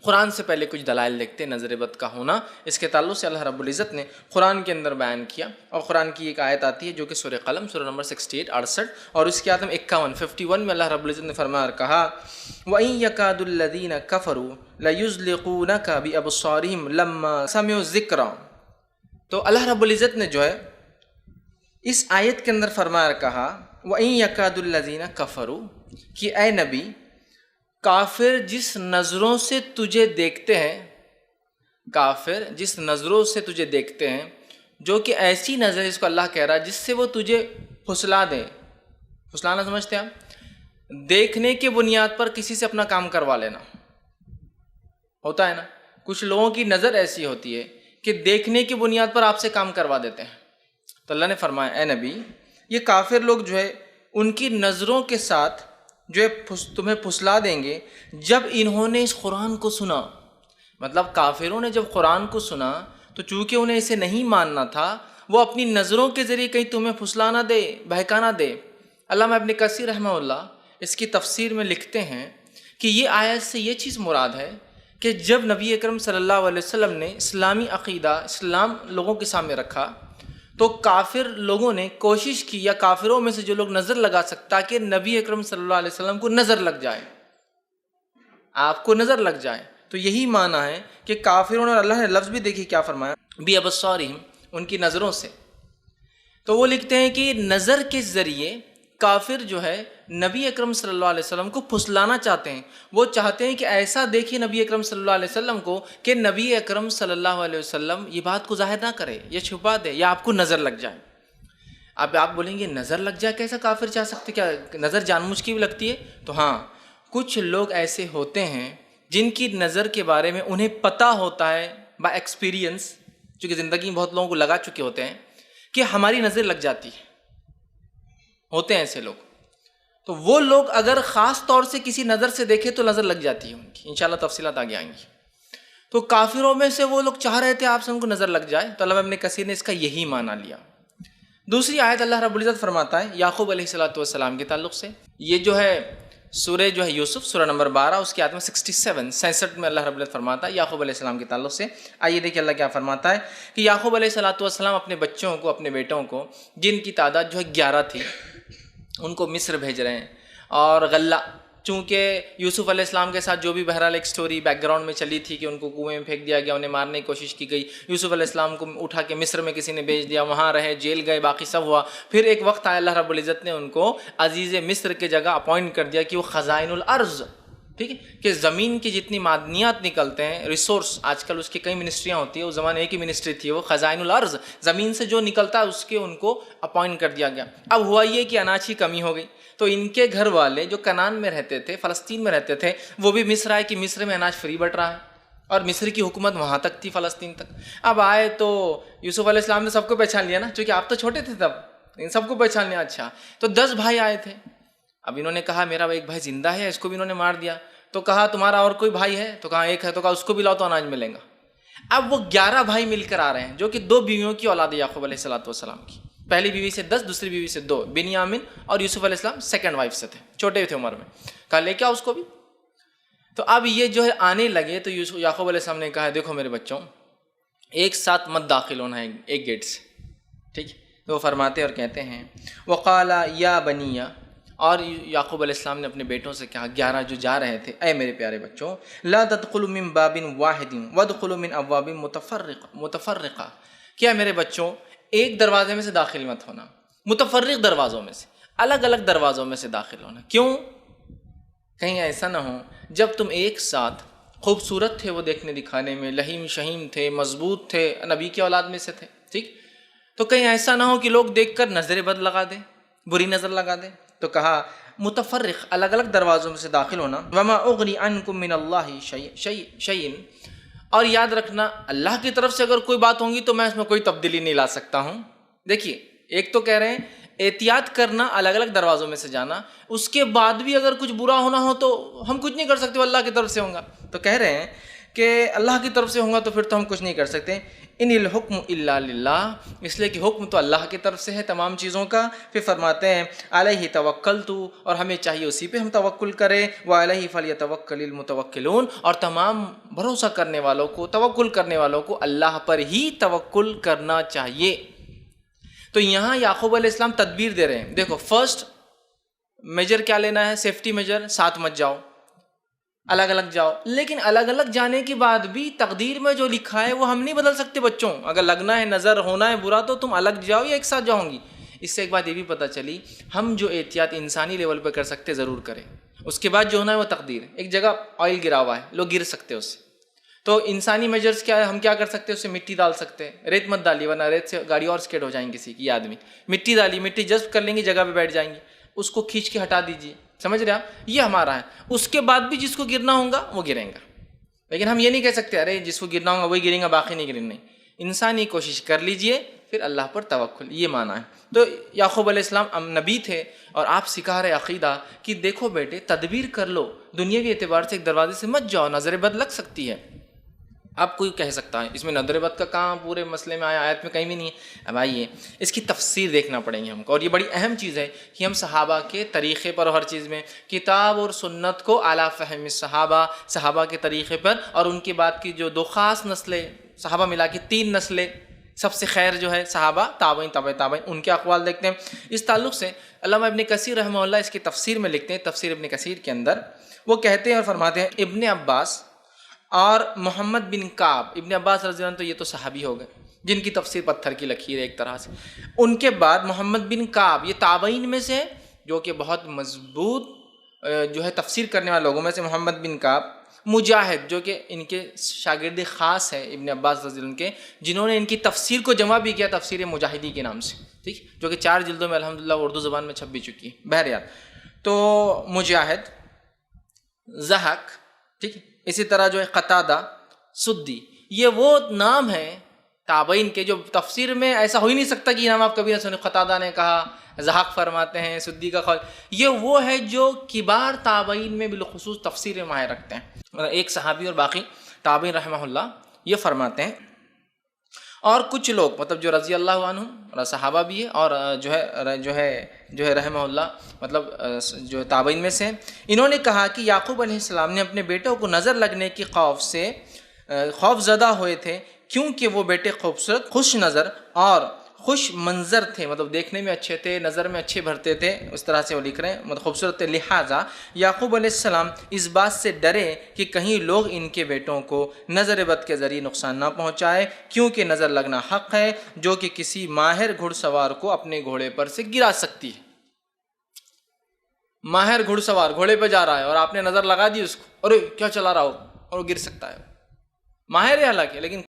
قرآن سے پہلے کچھ دلائل دیکھتے ہیں نظر بد کا ہونا۔ اس کے تعلق سے اللہ رب العزت نے قرآن کے اندر بیان کیا، اور قرآن کی ایک آیت آتی ہے جو کہ سورہ قلم سورہ نمبر 68 68 اور اس کی آیت 51 میں اللہ رب العزت نے فرمایا اور کہا وَإِن يَكَادُ الَّذِينَ كَفَرُوا لَيُزْلِقُونَكَ بِأَبْصَارِهِمْ لَمَّا سَمِعُوا الذِّكْرَ۔ تو اللہ رب العزت نے جو ہے اس آیت کے اندر فرمایا اور کہا وَإِن يَكَادُ الَّذِينَ كَفَرُوا کہ اے نبی کافر جس نظروں سے تجھے دیکھتے ہیں، کافر جس نظروں سے تجھے دیکھتے ہیں، جو کہ ایسی نظر جس کو اللہ کہہ رہا ہے جس سے وہ تجھے پھسلا دیں۔ پھسلانا سمجھتے ہیں آپ؟ دیکھنے کے بنیاد پر کسی سے اپنا کام کروا لینا ہوتا ہے نا۔ کچھ لوگوں کی نظر ایسی ہوتی ہے کہ دیکھنے کی بنیاد پر آپ سے کام کروا دیتے ہیں۔ تو اللہ نے فرمایا اے نبی یہ کافر لوگ جو ہے ان کی نظروں کے ساتھ جو ہے تمہیں پھسلا دیں گے جب انہوں نے اس قرآن کو سنا۔ مطلب کافروں نے جب قرآن کو سنا تو چونکہ انہیں اسے نہیں ماننا تھا، وہ اپنی نظروں کے ذریعے کہیں تمہیں پھسلانا دے، بہکانا دے۔ علامہ ابن کثیر رحمہ اللہ اس کی تفسیر میں لکھتے ہیں کہ یہ آیت سے یہ چیز مراد ہے کہ جب نبی اکرم صلی اللہ علیہ وسلم نے اسلامی عقیدہ، اسلام لوگوں کے سامنے رکھا تو کافر لوگوں نے کوشش کی، یا کافروں میں سے جو لوگ نظر لگا سکتا کہ نبی اکرم صلی اللہ علیہ وسلم کو نظر لگ جائے، آپ کو نظر لگ جائے۔ تو یہی معنی ہے کہ کافروں نے، اللہ نے لفظ بھی دیکھی کیا فرمایا بِأَبْصَارِهِمْ، ان کی نظروں سے۔ تو وہ لکھتے ہیں کہ نظر کے ذریعے کافر جو ہے نبی اکرم صلی اللہ علیہ وسلم کو پھسلانا چاہتے ہیں۔ وہ چاہتے ہیں کہ ایسا دیکھیں نبی اکرم صلی اللہ علیہ وسلم کو کہ نبی اکرم صلی اللہ علیہ وسلم یہ بات کو ظاہر نہ کرے یا چھپا دے یا آپ کو نظر لگ جائے۔ اب آپ بولیں گے نظر لگ جائے کیسا کافر چاہ سکتے، کیا نظر جان بوجھ کی بھی لگتی ہے؟ تو ہاں، کچھ لوگ ایسے ہوتے ہیں جن کی نظر کے بارے میں انہیں پتہ ہوتا ہے بائی ایکسپیرینس، چونکہ زندگی میں بہت لوگوں کو لگا چکے ہوتے ہیں کہ ہماری نظر لگ جاتی ہے، ہوتے ہیں ایسے لوگ۔ تو وہ لوگ اگر خاص طور سے کسی نظر سے دیکھے تو نظر لگ جاتی ہے ان کی، انشاءاللہ تفصیلات آگے آئیں گی۔ تو کافروں میں سے وہ لوگ چاہ رہے تھے آپ سے ان کو نظر لگ جائے، تو علامہ ابن کثیر نے اس کا یہی معنی لیا۔ دوسری آیت اللہ رب العزت فرماتا ہے یعقوب علیہ السلام کے تعلق سے، یہ جو ہے سورہ جو ہے یوسف سورہ نمبر 12 اس کی آیت میں 67 میں اللہ رب العزت فرماتا ہے یعقوب علیہ السلام کے تعلق سے۔ آئیے دیکھیں اللہ کیا فرماتا ہے کہ یعقوب علیہ السلام اپنے بچوں کو، اپنے بیٹوں کو، جن کی تعداد جو ہے 11 تھی، ان کو مصر بھیج رہے ہیں۔ اور غلہ، چونکہ یوسف علیہ السلام کے ساتھ جو بھی بہرحال ایک سٹوری بیک گراؤنڈ میں چلی تھی کہ ان کو کنویں میں پھینک دیا گیا، انہیں مارنے کی کوشش کی گئی، یوسف علیہ السلام کو اٹھا کے مصر میں کسی نے بھیج دیا، وہاں رہے، جیل گئے، باقی سب ہوا۔ پھر ایک وقت آیا اللہ رب العزت نے ان کو عزیز مصر کے جگہ اپوائنٹ کر دیا کہ وہ خزائن الارض، ٹھیک ہے، کہ زمین کی جتنی معدنیات نکلتے ہیں، ریسورس، آج کل اس کی کئی منسٹریاں ہوتی ہیں، اس زمانے ایک ہی منسٹری تھی، وہ خزائن الارض، زمین سے جو نکلتا ہے اس کے ان کو اپوائنٹ کر دیا گیا۔ اب ہوا یہ کہ اناج کی کمی ہو گئی، تو ان کے گھر والے جو کنعان میں رہتے تھے، فلسطین میں رہتے تھے، وہ بھی مصر آئے کہ مصر میں اناج فری بٹ رہا ہے، اور مصر کی حکومت وہاں تک تھی، فلسطین تک۔ اب آئے تو یوسف علیہ السلام نے سب کو پہچان لیا نا، چونکہ آپ تو چھوٹے تھے تب، ان سب کو پہچان لیا۔ اچھا، تو 10 بھائی آئے تھے۔ اب انہوں نے کہا میرا ایک بھائی زندہ ہے، اس کو بھی انہوں نے مار دیا۔ تو کہا تمہارا اور کوئی بھائی ہے؟ تو کہا ایک ہے۔ تو کہا اس کو بھی لاؤ تو اناج ملے گا۔ اب وہ 11 بھائی مل کر آ رہے ہیں، جو کہ 2 بیویوں کی اولاد ہے یعقوب علیہ السلام کی، پہلی بیوی سے 10، دوسری بیوی سے 2، بنیامین اور یوسف علیہ السلام سیکنڈ وائف سے تھے، چھوٹے تھے عمر میں۔ کہا لے کے آؤ اس کو بھی۔ تو اب یہ جو ہے آنے لگے تو یعقوب علیہ السلام نے کہا دیکھو میرے بچوں، ایک ساتھ مت داخل ہونا ہے ایک گیٹ سے، ٹھیک ہے؟ تو وہ فرماتے اور کہتے ہیں وقال یا بنیا، اور یعقوب علیہ السلام نے اپنے بیٹوں سے کہا، 11 جو جا رہے تھے، اے میرے پیارے بچوں، لا تدخلوا من باب واحد وادخلوا من ابواب متفرقہ، کیا میرے بچوں ایک دروازے میں سے داخل مت ہونا، متفرق دروازوں میں سے، الگ الگ دروازوں میں سے داخل ہونا۔ کیوں؟ کہیں ایسا نہ ہو جب تم ایک ساتھ، خوبصورت تھے وہ دیکھنے دکھانے میں، لہیم شہیم تھے، مضبوط تھے، نبی کی اولاد میں سے تھے، ٹھیک، تو کہیں ایسا نہ ہو کہ لوگ دیکھ کر نظر بد لگا دیں، بری نظر لگا دیں۔ تو کہا متفرق، الگ الگ دروازوں میں سے داخل ہونا۔ وما اغنی عنکم من اللہ شیء، اور یاد رکھنا اللہ کی طرف سے اگر کوئی بات ہوں گی تو میں اس میں کوئی تبدیلی نہیں لا سکتا ہوں۔ دیکھیے، ایک تو کہہ رہے ہیں احتیاط کرنا، الگ الگ دروازوں میں سے جانا، اس کے بعد بھی اگر کچھ برا ہونا ہو تو ہم کچھ نہیں کر سکتے، وہ اللہ کی طرف سے ہوگا۔ تو کہہ رہے ہیں کہ اللہ کی طرف سے ہوگا تو پھر تو ہم کچھ نہیں کر سکتے۔ ان الحکم الا للہ، اس لیے کہ حکم تو اللہ کی طرف سے ہے تمام چیزوں کا۔ پھر فرماتے ہیں علیہ توکلت، اور ہمیں چاہیے اسی پہ ہم توکل کریں، وعلیہ فلیتوکل المتوکلون، اور تمام بھروسہ کرنے والوں کو، توکل کرنے والوں کو اللہ پر ہی توکل کرنا چاہیے۔ تو یہاں یعقوب علیہ السلام تدبیر دے رہے ہیں، دیکھو فرسٹ میجر کیا لینا ہے، سیفٹی میجر، ساتھ مت جاؤ، الگ الگ جاؤ۔ لیکن الگ الگ جانے کے بعد بھی تقدیر میں جو لکھا ہے وہ ہم نہیں بدل سکتے بچوں، اگر لگنا ہے نظر ہونا ہے برا تو تم الگ جاؤ یا ایک ساتھ جاؤں گی۔ اس سے ایک بات یہ بھی پتہ چلی، ہم جو احتیاط انسانی لیول پہ کر سکتے ضرور کریں، اس کے بعد جو ہونا ہے وہ تقدیر۔ ایک جگہ آئل گرا ہوا ہے، لوگ گر سکتے اس سے، تو انسانی میجرز کیا ہے، ہم کیا کر سکتے ہیں، اس سے مٹی ڈال سکتے ہیں، ریت مت ڈالیے ورنہ ریت سے گاڑی اور اسکیڈ ہو جائیں گی کسی کی، آدمی مٹی ڈالی، مٹی جذب کر لیں گی، جگہ پہ بیٹھ جائیں گی، اس کو کھینچ کے ہٹا دیجیے، سمجھ رہے آپ، یہ ہمارا ہے۔ اس کے بعد بھی جس کو گرنا ہوگا وہ گریں گا، لیکن ہم یہ نہیں کہہ سکتے ارے جس کو گرنا ہوگا وہی گریں گا باقی نہیں گریں، نہیں، انسانی کوشش کر لیجئے، پھر اللہ پر توکل، یہ معنی ہے۔ تو یعقوب علیہ السلام نبی تھے اور آپ سکھا رہے عقیدہ کہ دیکھو بیٹے تدبیر کر لو، دنیاوی اعتبار سے ایک دروازے سے مت جاؤ، نظر بد لگ سکتی ہے۔ اب کوئی کہہ سکتا ہے اس میں نظر بد کا کام پورے مسئلے میں آیا، آیت میں کہیں بھی نہیں ہے۔ اب آئیے اس کی تفسیر دیکھنا پڑیں گے ہم کو، اور یہ بڑی اہم چیز ہے کہ ہم صحابہ کے طریقے پر ہر چیز میں کتاب اور سنت کو اعلیٰ فہم صحابہ کے طریقے پر، اور ان کے بعد کی جو دو خاص نسلیں، صحابہ ملا کے 3 نسلیں، سب سے خیر جو ہے صحابہ، تابعین، تابع تابعین، ان کے اقوال دیکھتے ہیں۔ اس تعلق سے علامہ ابن کثیر رحمہ اللہ اس کی تفسیر میں لکھتے ہیں، تفسیر ابن کثیر کے اندر وہ کہتے ہیں اور فرماتے ہیں، ابن عباس اور محمد بن کعب، ابن عباس رضی اللہ عنہ تو یہ تو صحابی ہو گئے جن کی تفسیر پتھر کی لکیر ہے ایک طرح سے، ان کے بعد محمد بن کعب یہ تابعین میں سے جو کہ بہت مضبوط جو ہے تفسیر کرنے والے لوگوں میں سے محمد بن کعب، مجاہد جو کہ ان کے شاگرد خاص ہے ابن عباس رضی اللہ عنہ کے، جنہوں نے ان کی تفسیر کو جمع بھی کیا تفسیر مجاہدی کے نام سے، ٹھیک، جو کہ 4 جلدوں میں الحمدللہ اردو زبان میں چھپ بھی چکی ہے۔ بہرحال تو مجاہد، ضحک، ٹھیک، اسی طرح جو ہے قتادہ، سدی، یہ وہ نام ہیں تابعین کے جو تفسیر میں ایسا ہو ہی نہیں سکتا کہ نام آپ کبھی نہ سنے، قتادہ نے کہا، ضحاک فرماتے ہیں، سدی کا قول، یہ وہ ہے جو کبار تابعین میں بالخصوص تفسیر میں ماہر رکھتے ہیں، ایک صحابی اور باقی تابعین رحمہ اللہ یہ فرماتے ہیں۔ اور کچھ لوگ مطلب جو رضی اللہ عنہ صحابہ بھی ہے اور جو ہے رحمہ اللہ مطلب جو تابعین میں سے، انہوں نے کہا کہ یعقوب علیہ السلام نے اپنے بیٹوں کو نظر لگنے کی خوف سے خوف زدہ ہوئے تھے، کیونکہ وہ بیٹے خوبصورت، خوش نظر اور خوش منظر تھے، مطلب دیکھنے میں اچھے تھے، نظر میں اچھے بھرتے تھے، اس طرح سے وہ لکھ رہے ہیں، مطلب خوبصورت تھے، لہٰذا یعقوب علیہ السلام اس بات سے ڈرے کہ کہیں لوگ ان کے بیٹوں کو نظر بد کے ذریعے نقصان نہ پہنچائے، کیونکہ نظر لگنا حق ہے جو کہ کسی ماہر گھڑ سوار کو اپنے گھوڑے پر سے گرا سکتی ہے۔ ماہر گھڑ سوار گھوڑے پہ جا رہا ہے اور آپ نے نظر لگا دی اس کو، ارے کیا چلا رہا ہو، اور وہ گر سکتا ہے، ماہر ہے حالانکہ لیکن